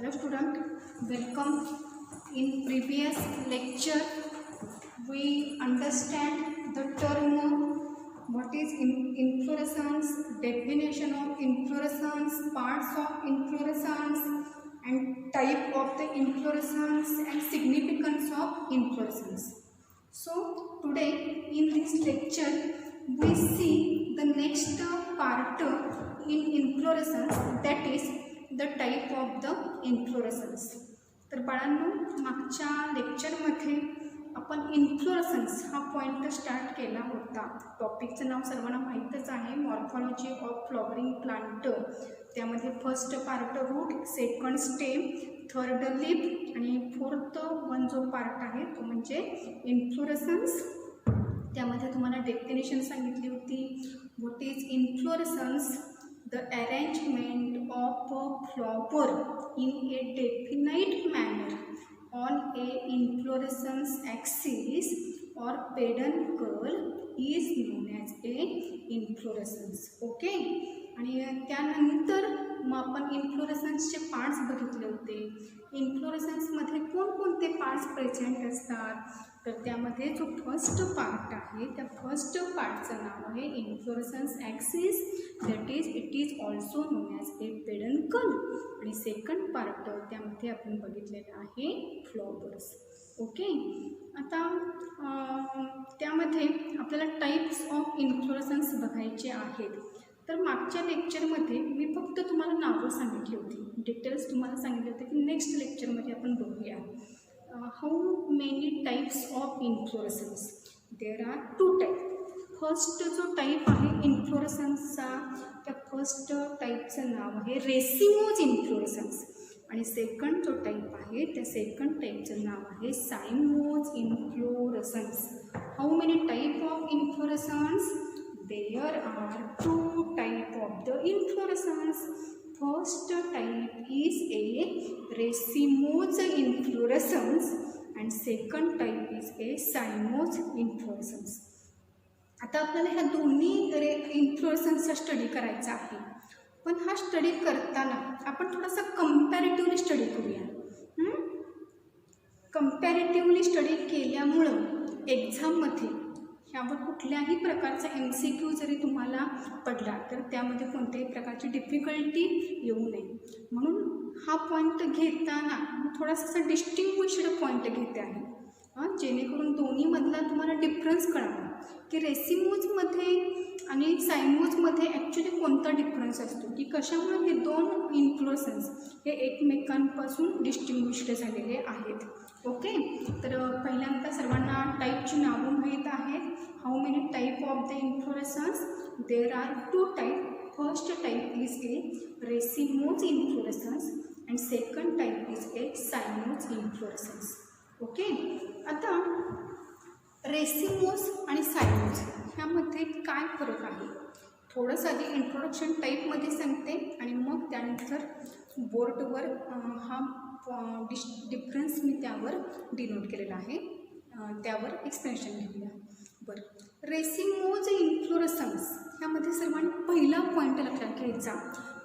Hello student, welcome. In previous lecture we understand the term what is inflorescence, definition of inflorescence, parts of inflorescence and type of the inflorescence and significance of inflorescence. So today in this lecture we see the next part in inflorescence, that is the type of the inflorescence. तर बाळांनो, मागच्या लेक्चरमध्ये आपण inflorescence हा point start केला होता. टॉपिकचं नाव सर्वांना माहीतच आहे, मॉर्फॉलॉजी ऑफ फ्लॉवरिंग प्लांट. त्यामध्ये first part root, second stem, third leaf आणि फोर्थ वन जो पार्ट आहे तो म्हणजे इन्फ्लोरेसन्स. त्यामध्ये तुम्हाला डेफिनेशन सांगितली होती. What is inflorescence? The arrangement of a flower in a definite manner on a inflorescence axis or peduncle is known as a inflorescence. Okay. आणि त्यानंतर मग आपण इन्फ्लोरेसन्सचे पार्ट्स बघितले होते. इन्फ्लोरेसन्समध्ये कोणकोणते पार्ट्स प्रेझेंट असतात, तर त्यामध्ये जो फर्स्ट पार्ट आहे त्या फर्स्ट पार्टचं नाव आहे inflorescence axis, that is it is also known as a peduncle. आणि सेकंड पार्ट त्यामध्ये आपण बघितलेलं आहे फ्लॉवर्स. ओके. आता त्यामध्ये आपल्याला टाईप्स ऑफ इन्फ्लोरेसन्स बघायचे आहेत. तर मागच्या लेक्चरमध्ये मी फक्त तुम्हाला नावं सांगितली होती, डिटेल्स तुम्हाला सांगितले होते की नेक्स्ट लेक्चरमध्ये आपण बघूया. How many types of inflorescence? There are two type. First जो टाईप आहे इन्फ्लोरेसन्सचा, त्या फर्स्ट टाईपचं नाव आहे रेसिमोज इन्फ्लोरेसन्स. आणि सेकंड जो टाईप आहे त्या सेकंड टाईपचं नाव आहे cymose inflorescence. How many type of inflorescence? There are two type of the inflorescence. First type is a racemose inflorescence and second type is a cymose inflorescence. आता आपल्याला ह्या दोन्ही इन्फ्लोरेसन्सचा स्टडी करायचा आहे, पण हा स्टडी करताना आपण थोडासा कंपॅरेटिव्हली स्टडी करूया. कंपॅरेटिव्हली स्टडी केल्यामुळं एक्झाममध्ये ह्यावर कुठल्याही प्रकारचा MCQ जरी तुम्हाला पडला तर त्यामध्ये कोणत्याही प्रकारची डिफिकल्टी येऊ नये, म्हणून हा पॉईंट घेताना थोडासा डिस्टिंग्विश्ड पॉईंट घेते आहे, जेणेकरून दोन्हीमधला तुम्हाला डिफरन्स कळावा की रेसिमोजमध्ये आणि सायमोजमध्ये ॲक्च्युली कोणता डिफरन्स असतो, की कशामुळे हे दोन इन्फ्लोरेसन्स हे एकमेकांपासून डिस्टिंग्विश्ड झालेले आहेत. ओके. तर पहिल्यांदा सर्वांना टाईपची नावं माहीत आहेत. How many type of the inflorescence? There are two type. First type is a racemose inflorescence and second type is a cymose inflorescence. Okay. आता रेसिमोज आणि सायमोज ह्यामध्ये काय फरक आहे थोडंसं आधी इंट्रोडक्शन टाईपमध्ये सांगते आणि मग त्यानंतर बोर्डवर हा डिफरन्स मी त्यावर डिनोट केलेला आहे, त्यावर एक्सप्लेनेशन घेऊया. बरं, रेसिमोज इन्फ्लोरेसन्स ह्यामध्ये सर्वांनी पहिला पॉईंट लक्षात घ्यायचा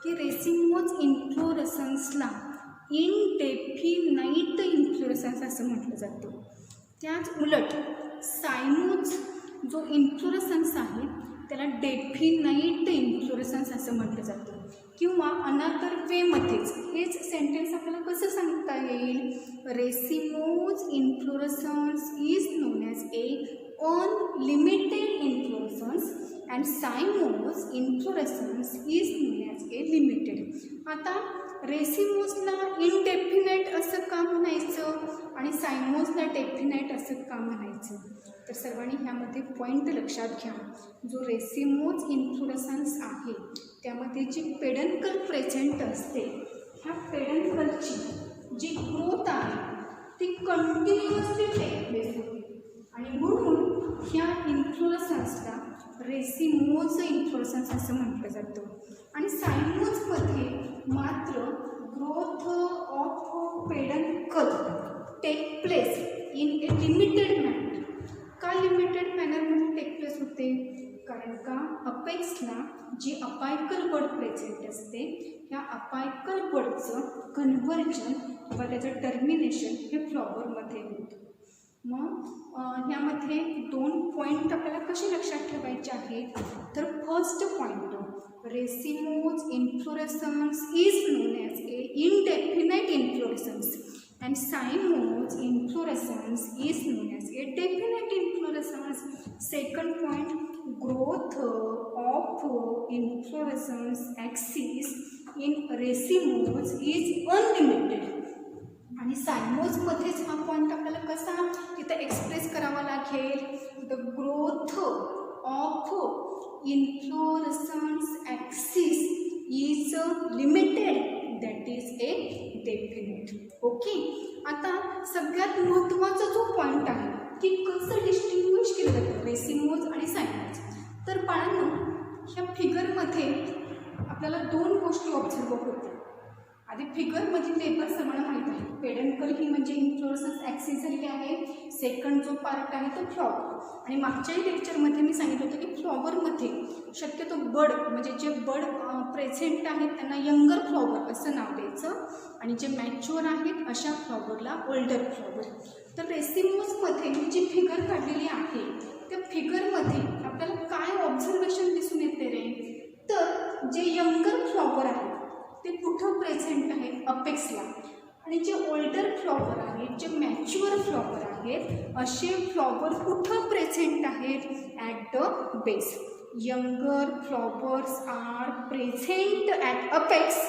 की रेसिमोज इन्फ्लोरेसन्सला इनडेफिनाईट इन्फ्लोरेसन्स असं म्हटलं जातं. त्याच उलट सायमोज जो इन्फ्लोरेसन्स आहे त्याला डेफिनाईट इन्फ्लोरेसन्स असं म्हटलं जातं. किंवा अनदर वेमध्येच हेच सेंटेन्स आपल्याला कसं सांगता येईल? Racemose inflorescence is known as a unlimited inflorescence and cymose inflorescence is known as a limited. आता रेसिमोजला इनडेफिनाईट असं का म्हणायचं आणि सायमोजला डेफिनाईट असं का म्हणायचं? तर सर्वांनी ह्यामध्ये पॉईंट लक्षात घ्या. जो रेसिमोज इन्फ्लोरेसन्स आहे त्यामध्ये जी पेडन्कल प्रेझेंट असते, ह्या पेडन्कलची जी ग्रोथ आहे ती कंटिन्युअसली टेक प्लेस होते आणि म्हणून ह्या इन्फ्लोरेसन्सला रेसिमोज इन्फ्लोरेसन्स असं म्हटलं जातं. आणि सायमोजमध्ये मात्र growth of peduncle take place in a limited manner. का लिमिटेड मॅनरमध्ये टेक प्लेस होते? कारण का अपेक्सला जी अपायकल बड प्रेझेंट असते ह्या अपायकल बडचं कन्व्हर्जन किंवा त्याचं टर्मिनेशन हे फ्लॉवरमध्ये होतं. मग ह्यामध्ये 2 पॉईंट आपल्याला कसे लक्षात ठेवायचे आहेत. तर first point, racemose inflorescence is known as A indefinite inflorescence and cymose inflorescence is known as a definite inflorescence. Second point, growth of inflorescence axis in racemose is unlimited. आणि सायमोजमध्येच हा पॉईंट आपल्याला कसा तिथं एक्सप्रेस करावा लागेल. The growth of inflorescence axis is limited, that is a definite. Okay. आता सगळ्यात महत्त्वाचा जो पॉईंट आहे की कसं डिस्टिंग्विश केलं जातं रेसिमोज आणि सायमोज. तर बाळांनो ह्या फिगरमध्ये आपल्याला 2 गोष्टी ऑब्झर्व होतात. आधी फिगरमधील लेबल्स आम्हाला माहीत आहे. पेडन्कल ही म्हणजे इन्फ्लोरेसन्स ॲक्सिस झालेली आहे. सेकंड जो पार्ट आहे तो फ्लॉवर. आणि मागच्याही लेक्चरमध्ये मी सांगितलं होतं की फ्लॉवरमध्ये शक्यतो बड म्हणजे जे बड प्रेझेंट आहेत त्यांना यंगर फ्लॉवर असं नाव द्यायचं आणि जे मॅच्युअर आहेत अशा फ्लॉवरला ओल्डर फ्लॉवर. तर रेसिमोजमध्ये मी जी फिगर काढलेली आहे त्या फिगरमध्ये आपल्याला काय ऑब्झर्वेशन दिसून येते रे. तर जे यंगर फ्लॉवर आहेत ते कुठं प्रेझेंट आहेत अपेक्सला, आणि जे ओल्डर फ्लॉवर आहेत जे मॅच्युअर फ्लॉवर आहेत असे फ्लॉवर कुठं प्रेझेंट आहेत at the base. Younger flowers are present at apex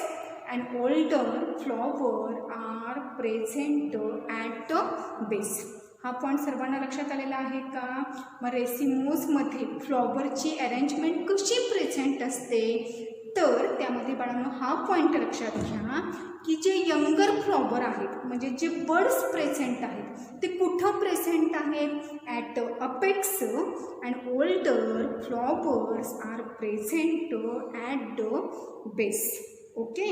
and older flower are present at the base. हा पॉईंट सर्वांना लक्षात आलेला आहे का. मग रेसिमोजमध्ये फ्लॉवरची अरेंजमेंट कशी प्रेझेंट असते तर त्यामध्ये बाळांनो हा पॉईंट लक्षात घ्या की जे यंगर फ्लॉवर आहेत म्हणजे जे बड्स प्रेझेंट आहेत ते कुठं प्रेझेंट आहेत at apex and older flowers are present at the base. Okay.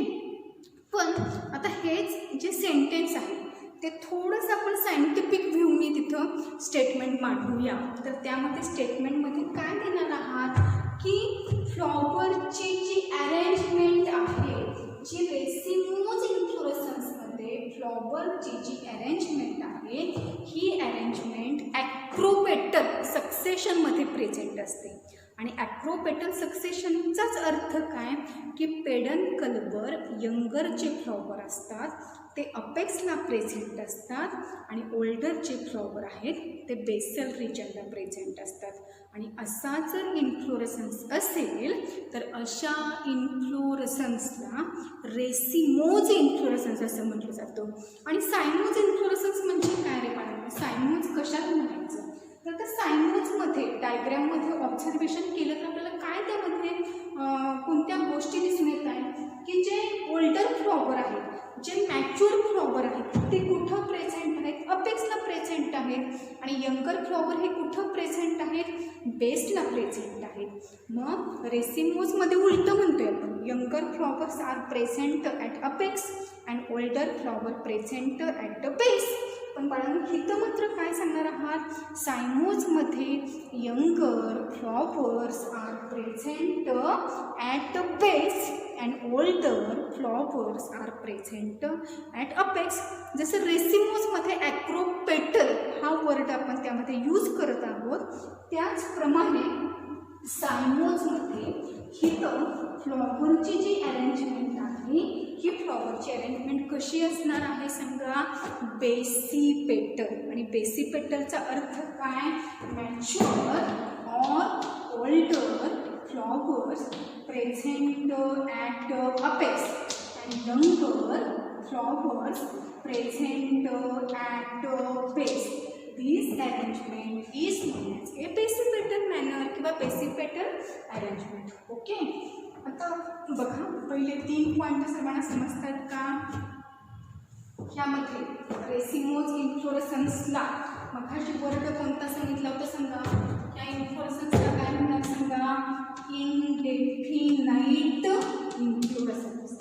पण आता हेच जे सेंटेन्स आहे ते थोडंसं आपण सायंटिफिक व्ह्यूनी तिथं स्टेटमेंट मांडूया. तर त्यामध्ये स्टेटमेंटमध्ये काय देणार आहात की फ्लॉवरची जी अरेंजमेंट आहे जी रेसिमोज इन्फ्लोरेसन्समध्ये फ्लॉवरची जी अरेंजमेंट आहे ही अरेंजमेंट ॲक्रोपेटल सक्सेशनमध्ये प्रेझेंट असते. आणि ॲक्रोपेटल सक्सेशनचाच अर्थ काय की पेडन्कलवर यंगर जे फ्लॉवर असतात ते अपेक्सला प्रेझेंट असतात आणि ओल्डर जे फ्लॉवर आहेत ते बेसल रिजनला प्रेझेंट असतात. आणि असा जर इन्फ्लोरेसन्स असेल तर अशा इन्फ्लोरेसन्सला रेसिमोज इन्फ्लोरेसन्स असं म्हटलं जातं. आणि सायमोज इन्फ्लोरेसन्स म्हणजे काय रे बाळांनो. सायमोज कशाला म्हणायचं तर सायमोजमध्ये डायग्रॅममध्ये ऑब्झर्वेशन केलं तर आपल्याला काय त्यामध्ये कोणत्या गोष्टी दिसून येत आहेत की जे ओल्डर फ्लॉवर आहेत जे मॅच्युअर फ्लॉवर आहेत ते कुठं प्रेझेंट आहेत अपेक्सला प्रेझेंट आहेत आणि यंगर फ्लॉवर हे कुठं प्रेझेंट आहेत बेसला प्रेझेंट आहेत. मग रेसिमोजमध्ये उलटं म्हणतोय आपण younger flowers are present at apex and older flower present at the base. पण बाळांनो इथं मात्र काय सांगणार आहात सायमोजमध्ये younger flowers are present at the base and older flowers are present at apex. जसं रेसिमोजमध्ये ॲक्रोपेटल हा वर्ड आपण त्यामध्ये यूज करत आहोत त्याचप्रमाणे सायमोजमध्ये हिथं फ्लॉवरची जी अरेंजमेंट आहे ही फ्लॉवरची अरेंजमेंट कशी असणार आहे सांगा बेसिपेटल. आणि बेसिपेटलचा अर्थ काय mature or older flowers present at apex and younger flowers present at base. This arrangement is known as A basipetal manner किंवा बेसिपेटल अरेंजमेंट. ओके. आता बघा पहिले 3 पॉईंट सर्वांना समजतात का. ह्यामध्ये रेसिमोज इन्फ्लोरेसन्सला मगाशी वर्ड कोणता सांगितला होता सांगा. या इन्फ्लोरेसन्सला काय म्हणतात सांगा इनडेफिनाइट इन्फ्लोरेसन्स.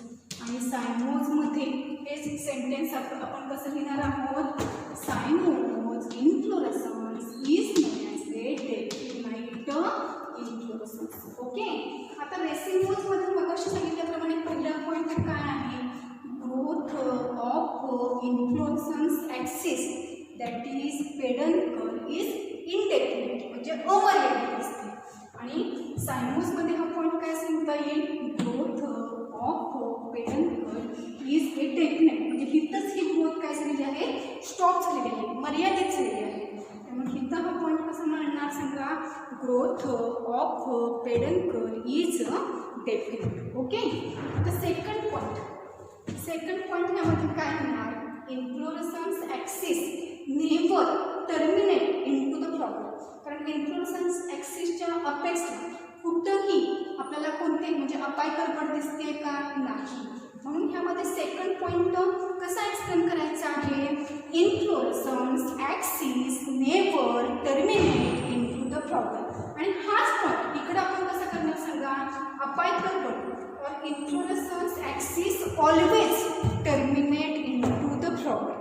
आणि सायमोजमध्ये हेच सेंटेन्स आपण कसं लिहिणार आहोत cymose inflorescence is known as a definite inflorescence. Inflorescence. Okay. आता रेसिमोजमध्ये मगाशी सांगितल्याप्रमाणे पहिला पॉईंट काय आहे, growth of inflorescence axis that is peduncle is indefinite म्हणजे अमर्यादित असते. आणि सायमोसमध्ये हा पॉईंट काय सांगता येईल, growth of peduncle is a definite म्हणजे हिथंच ही ग्रोथ काय झालेली आहे, स्टॉप झालेली आहे, मर्यादित झालेली आहे. त्यामुळे हिथं हा पॉईंट कसा म्हणणार सांगा, growth of peduncle is definite. Okay. आता सेकंड पॉईंट यामध्ये काय होणार, inflorescence axis never terminate in to the flower. कारण इन्फ्लोरेसन्स ॲक्सिसच्या अपेक्षा कुठंही आपल्याला कोणते म्हणजे अपाय करपड दिसते का, नाही. म्हणून ह्यामध्ये सेकंड पॉईंट कसा एक्सप्लेन करायचा आहे, inflorescence axis never terminate in to the flower. आणि हाच पॉईंट इकडं आपण कसा करणार सांगा, अपाय करपड और inflorescence axis always terminate in to the flower.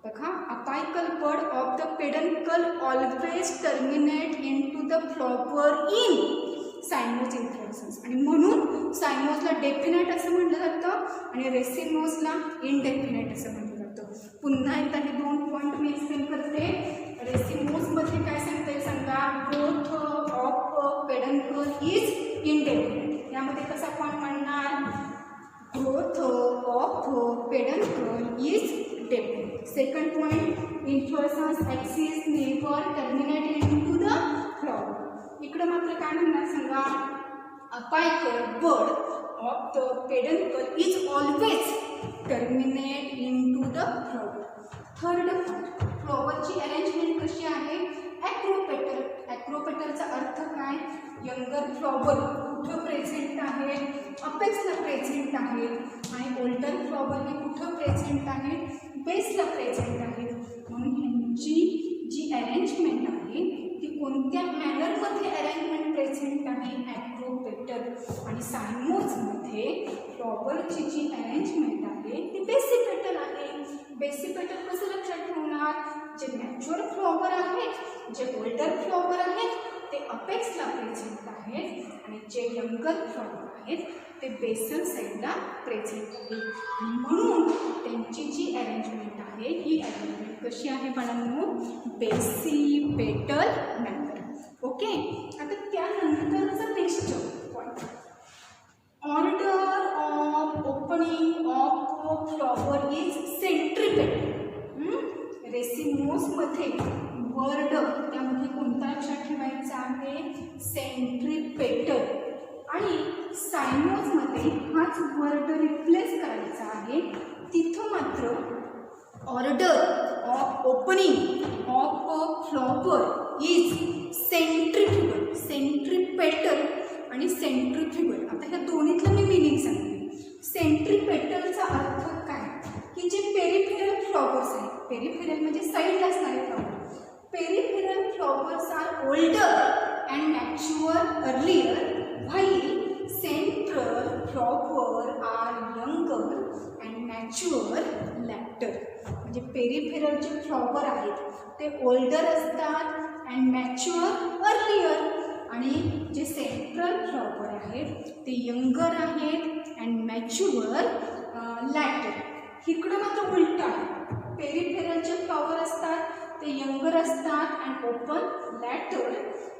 बघा, apical bud of the peduncle always terminate in to the flower in cymose inflorescence. आणि म्हणून सायमोजला डेफिनेट असं म्हटलं जातं आणि रेसिमोजला इनडेफिनेट असं म्हटलं जातं. पुन्हा एकदा हे दोन पॉईंट मी एक्सप्लेन करते. रेसिमोजमध्ये काय सांगता येईल सांगा, growth of peduncle is indefinite. यामध्ये कसा पॉईंट म्हणणार, growth of peduncle is definite. Second point, inflorescence axis never terminate in to the flower. इकडं मात्र काय म्हणणार सांगा, apical bud of the peduncle is always terminate in to the flower. Third point, फ्लॉवरची arrangement कशी आहे, ॲक्रोपेटल. ॲक्रोपेटलचा अर्थ काय, यंगर फ्लॉवर कुठं प्रेझेंट आहे, अपेक्सला प्रेझेंट आहे. आणि ओल्डर फ्लॉवर हे कुठं प्रेझेंट आहे, बेसला प्रेझेंट आहे. म्हणून ह्यांची जी अरेंजमेंट आहे ती कोणत्या मॅनरमध्ये अरेंजमेंट प्रेझेंट आहे, ॲक्रोपेटल. आणि सायमोजमध्ये फ्लॉवरची जी अरेंजमेंट आहे ती बेसिपेटल आहे. बेसिपेटल कसं लक्षात ठेवणार, जे मॅच्युअर फ्लॉवर आहेत, जे ओल्डर फ्लॉवर आहेत ते अपेक्सला प्रेझेंट आहेत आणि जे यंगर फ्लॉवर आहेत ते बेसल साईडला प्रेझेंट आहेत. आणि म्हणून त्यांची जी अरेंजमेंट आहे ही अरेंजमेंट कशी आहे बाळांनो, बेसिपेटल मॅनर. ओके. आता त्यानंतरचा next point, order of opening of flower is centripetal. रेसिमोसमध्ये वर्ड त्यामध्ये कोणता लक्षात ठेवायचा आहे, सेंट्रिपेटल. आणि सायमोजमध्ये हाच वर्ड रिप्लेस करायचा आहे. तिथं मात्र order of opening of flower is centrifugal. Centripetal आणि सेंट्रिफ्युगल, आता ह्या दोन्हीतलं मी मिनिंग सांगते. सेंट्रिपेटलचा अर्थ काय, की जे पेरिफेरल फ्लॉवर्स आहेत, पेरिफेरल म्हणजे साईडला असणारे flower, peripheral flowers are older and mature earlier while central flower are younger and mature later. म्हणजे पेरिफेरल जे फ्लॉवर आहेत ते ओल्डर असतात अँड मॅच्युअर अर्लियर, आणि जे सेंट्रल फ्लॉवर आहेत ते यंगर आहेत अँड मॅच्युअर लॅटर. इकडं मात्र उलट आहे, पेरिफेरलचे फ्लॉवर असतात ते यंगर असतात and open later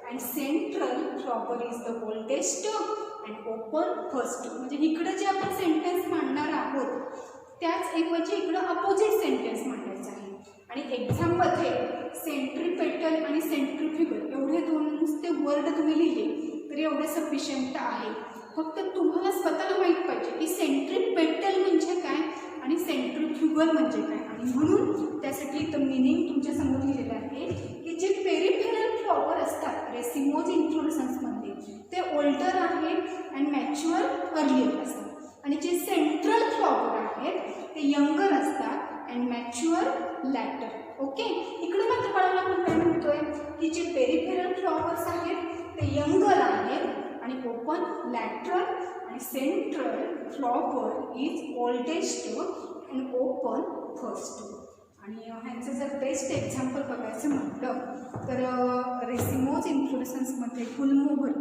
and central flower is the oldest and open first. म्हणजे इकडं जे आपण सेंटेन्स मांडणार आहोत त्याच ऐवजी इकडं अपोजिट सेंटेन्स मांडायचं आहे. आणि एक्झाममध्ये सेंट्रिपेटल आणि सेंट्रिफ्युगल एवढे दोन नुसते वर्ड तुम्ही लिहिले तरी एवढे सफिशियंट आहे. फक्त तुम्हाला स्वतःला माहीत पाहिजे की सेंट्रिपेटल म्हणजे काय आणि सेंट्रिफ्युगल म्हणजे काय. आणि म्हणून त्यासाठी इथं मिनिंग तुमच्यासमोर लिहिलेलं आहे की जे पेरिफेरल फ्लॉवर असतात रेसिमोज इन्फ्लोरेसन्समध्ये ते ओल्डर आहेत अँड मॅच्युअर अर्लियर असतात, आणि जे सेंट्रल फ्लॉवर आहेत ते यंगर असतात अँड मॅच्युअर लॅटर. ओके. इकडे मात्र बाळांना आपण काय म्हणतोय की जे पेरिफेरल फ्लॉवर्स आहेत ते यंगर आहेत आणि ओपन लॅटरल, आणि central flower is oldest and open first. आणि ह्यांचं जर बेस्ट एक्झाम्पल बघायचं म्हटलं तर रेसिमोज इन्फ्लोरेसन्समध्ये गुलमोहर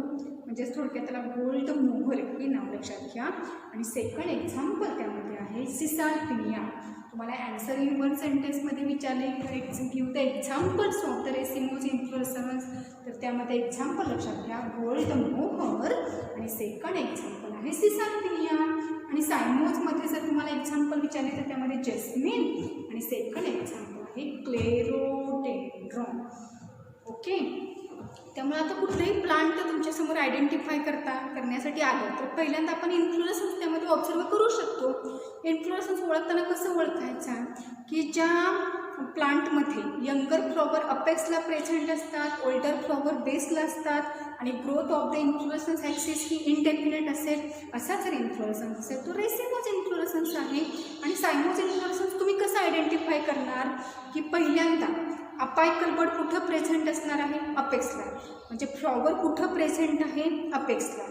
म्हणजेच थोडक्यात त्याला गोल्ड मोहर हे नाव लक्षात घ्या. आणि सेकंड एक्झाम्पल त्यामध्ये आहे सिसाल्पिनिया. तुम्हाला ॲन्सर इन वन सेंटेन्समध्ये विचारले give the examples of the racemose inflorescence, तर त्यामध्ये एक्झाम्पल लक्षात घ्या गोल्ड मोहर आणि सेकंड एक्झाम्पल आहे सिसाल्पिनिया. आणि सायमोजमध्ये जर तुम्हाला एक्झाम्पल विचारले तर त्यामध्ये जस्मिन आणि सेकंड एक्झाम्पल आहे क्लेरोडेंड्रॉन. ओके, त्यामुळे आता कुठलंही प्लांट तुमच्यासमोर आयडेंटिफाय करण्यासाठी आलं तर पहिल्यांदा आपण इन्फ्लोरेसन्स त्यामध्ये ऑब्झर्व करू शकतो. इन्फ्लोरेसन्स ओळखताना कसं ओळखायचा की ज्या प्लांटमध्ये यंगर फ्लॉवर अपेक्सला प्रेझेंट असतात, ओल्डर फ्लॉवर बेसला असतात आणि growth of the inflorescence axis he indefinite असेल, असा जर इन्फ्लोरेसन्स असेल तो रेसिमोज इन्फ्लोरेसन्स आहे. आणि सायमोज इन्फ्लोरेसन्स तुम्ही कसं आयडेंटिफाय करणार की पहिल्यांदा अपायकल बड कुठं प्रेझेंट असणार आहे, अपेक्सला, म्हणजे फ्लॉवर कुठं प्रेझेंट आहे, अपेक्सला.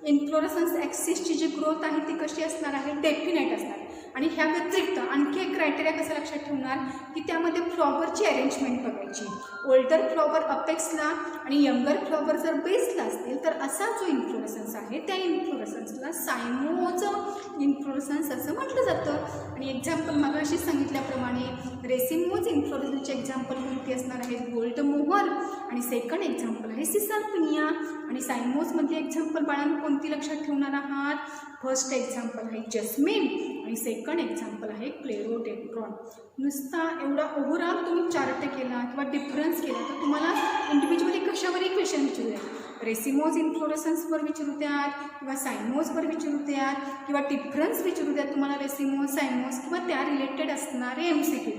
इन्फ्लोरेसन्स ॲक्सिसची जी ग्रोथ आहे ती कशी असणार आहे, डेफिनेट असणार. आणि ह्या व्यतिरिक्त आणखी एक क्रायटेरिया कसं लक्षात ठेवणार की त्यामध्ये फ्लॉवरची अरेंजमेंट बघायची. ओल्डर फ्लॉवर अपेक्सला आणि यंगर फ्लॉवर जर बेसला असतील तर असा जो इन्फ्लोरेसन्स आहे त्या इन्फ्लोरेसन्सला सायमोज इन्फ्लोरेसन्स असं म्हटलं जातं. आणि एक्झाम्पल मगाशी सांगितल्याप्रमाणे रेसिमोज इन्फ्लोरेसन्सचे एक्झाम्पल कोणती असणार आहेत, गोल्ड मोहर आणि सेकंड एक्झाम्पल आहे सिसाल्पिनिया. आणि सायमोजमध्ये एक्झाम्पल बाळांना कोणती लक्षात ठेवणार आहात, फर्स्ट एक्झाम्पल आहे जस्मिन आणि सेकंड एक्झाम्पल आहे क्लेरोडेंड्रॉन. नुसता एवढा ओव्हरऑल तुम्ही चार्ट केला किंवा डिफरन्स केला तर तुम्हाला इंडिव्हिज्युअली कशावरही क्वेश्चन विचारू द्या, रेसिमोज इन्फ्लोरेसन्सवर विचारू द्यात किंवा सायमोजवर विचारू द्यात किंवा डिफरन्स विचारू द्यात तुम्हाला रेसिमोज सायमोज किंवा त्या रिलेटेड असणारे MCQ.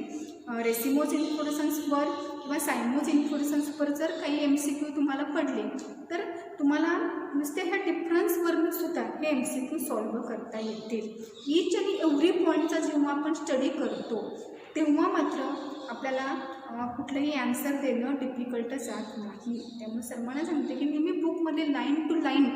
रेसिमोज इन्फ्लोरेसन्सवर किंवा सायमोज इन्फ्लोरेसन्सवर जर काही MCQ तुम्हाला पडले तर तुम्हाला नुसत्या ह्या डिफरन्सवरून सुद्धा हे MCQ सॉल्व्ह करता येतील. ईच आणि एव्हरी पॉईंटचा जेव्हा आपण स्टडी करतो तेव्हा मात्र आपल्याला कुठलंही ॲन्सर देणं डिफिकल्ट जात नाही. त्यामुळे सर्वांना सांगते की नेहमी बुकमध्ये लाईन टू लाईन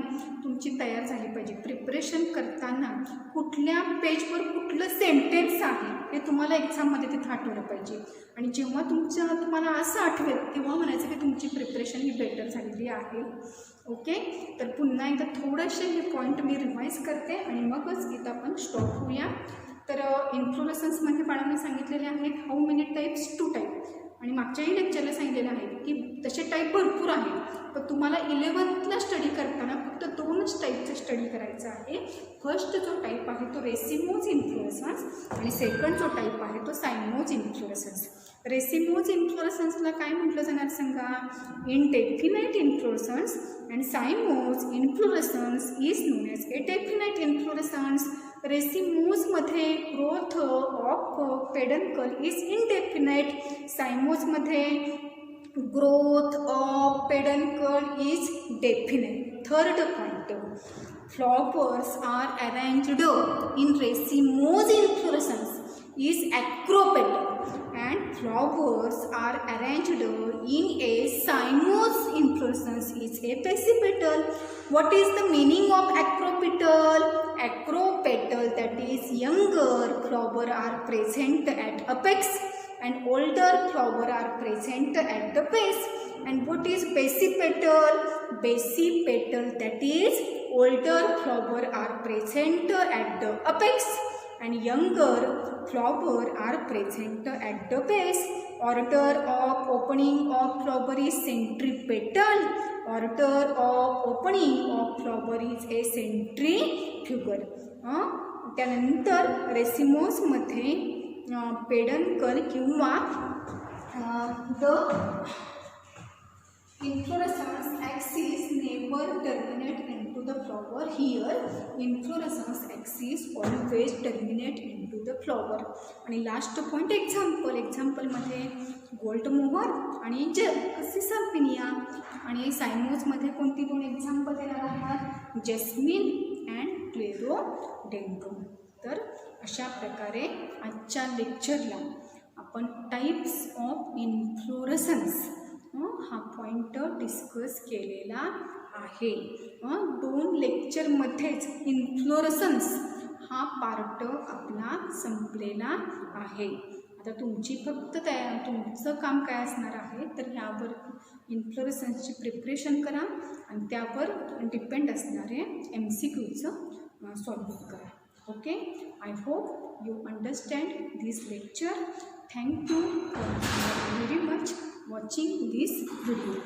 तुमची तयार झाली पाहिजे. प्रिपरेशन करताना कुठल्या पेजवर कुठलं सेंटेन्स आहे हे तुम्हाला एक्झाममध्ये तिथं आठवलं पाहिजे. आणि जेव्हा तुम्हाला असं आठवेल तेव्हा म्हणायचं की तुमची प्रिपरेशन ही बेटर झालेली आहे. ओके, तर पुन्हा एकदा थोडेसे हे पॉईंट मी रिवाईज करते आणि मगच इथं आपण स्टॉप होऊया. तर इन्फ्लोरेसन्समध्ये बाळांना सांगितलेले आहेत हाऊ मेनी टाईप्स, 2 टाईप. आणि मागच्याही लेक्चरला सांगितलेलं आहे की तसे टाईप भरपूर आहेत, पण तुम्हाला 11th स्टडी करताना फक्त 2च टाईपचं स्टडी करायचं आहे. फर्स्ट जो टाईप आहे तो रेसिमोज इन्फ्लोरेसन्स आणि सेकंड जो टाईप आहे तो सायमोज इन्फ्लोरेसन्स. रेसिमोज इन्फ्लोरेसन्सला काय म्हटलं जाणार सांगा, indefinite inflorescence and cymose inflorescence is known as a definite inflorescence. रेसिमोजमध्ये growth of peduncle is indefinite, सायमोजमध्ये growth of peduncle is definite. Third point, flowers are arranged in racemose inflorescence is acropetal and flowers are arranged in a cymoz inflorescence is apecipetal. What is the meaning of acropetal? Acropetal, that is younger flower are present at apex and older flower are present at the base. And what is basipetal? Basipetal, that is older flower are present at the apex and younger flower are present at the base. Order of opening of flower is centripetal. Order of opening of flower is a centrifugal. त्यानंतर रेसिमोजमध्ये पेडन्कल किंवा the inflorescence axis never terminate into the flower. Here inflorescence axis always terminate into the flower. आणि last point एक्झाम्पलमध्ये gold मोहर आणि सिसाल्पिनिया. आणि सायमोजमध्ये कोणती 2 example देणार आहात, जस्मिन and क्लेरोडेंड्रॉन. तर अशा प्रकारे आजच्या लेक्चरला आपण टाईप्स ऑफ इन्फ्लोरेसन्स हा पॉईंट डिस्कस केलेला आहे. 2 लेक्चरमध्येच इन्फ्लोरेसन्स हा पार्ट आपला संपलेला आहे. आता तुमची फक्त तुमचं काम काय असणार आहे तर ह्यावर इन्फ्लोरेसन्सची प्रिपरेशन करा आणि त्यावर डिपेंड असणारे MCQचं सॉल्व्ह करा. Okay, I hope you understand this lecture. Thank you very much watching this video.